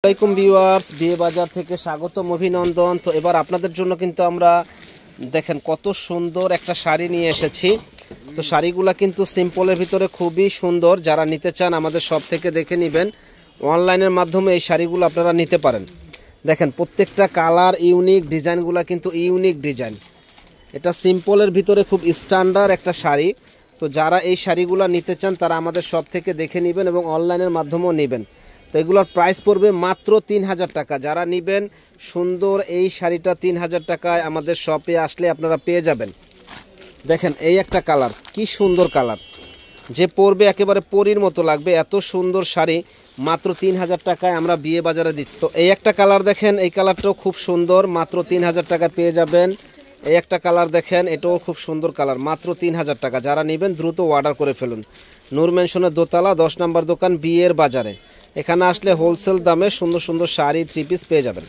আসসালামাইকুম ভিউয়ার্স, বিয়ে বাজার থেকে স্বাগতম, অভিনন্দন। তো এবার আপনাদের জন্য কিন্তু আমরা দেখেন কত সুন্দর একটা শাড়ি নিয়ে এসেছি। তো শাড়িগুলা কিন্তু সিম্পলের ভিতরে খুবই সুন্দর। যারা নিতে চান আমাদের শপ থেকে দেখে নেবেন, অনলাইনের মাধ্যমে এই শাড়িগুলো আপনারা নিতে পারেন। দেখেন প্রত্যেকটা কালার ইউনিক, ডিজাইনগুলো কিন্তু ইউনিক ডিজাইন। এটা সিম্পলের ভিতরে খুব স্ট্যান্ডার্ড একটা শাড়ি। তো যারা এই শাড়িগুলো নিতে চান তারা আমাদের শপ থেকে দেখে নেবেন এবং অনলাইনের মাধ্যমেও নেবেন। তো এগুলোর প্রাইস পড়বে মাত্র ৩,০০০ টাকা। যারা নেবেন সুন্দর এই শাড়িটা ৩,০০০ টাকায় আমাদের শপে আসলে আপনারা পেয়ে যাবেন। দেখেন এই একটা কালার, কি সুন্দর কালার, যে পরবে একেবারে পরীর মতো লাগবে। এত সুন্দর শাড়ি মাত্র ৩,০০০ টাকায় আমরা বিয়ে বাজারে দিচ্ছি। তো এই একটা কালার দেখেন, এই কালারটাও খুব সুন্দর, মাত্র ৩,০০০ টাকায় পেয়ে যাবেন। এই একটা কালার দেখেন, এটাও খুব সুন্দর কালার, মাত্র ৩,০০০ টাকা। যারা নেবেন দ্রুত অর্ডার করে ফেলুন। নূর ম্যানশনের দোতলা ১০ নম্বর দোকান, বিয়ের বাজারে। এখানে আসলে হোলসেল দামে সুন্দর সুন্দর শাড়ি, থ্রি পিস পেয়ে যাবেন।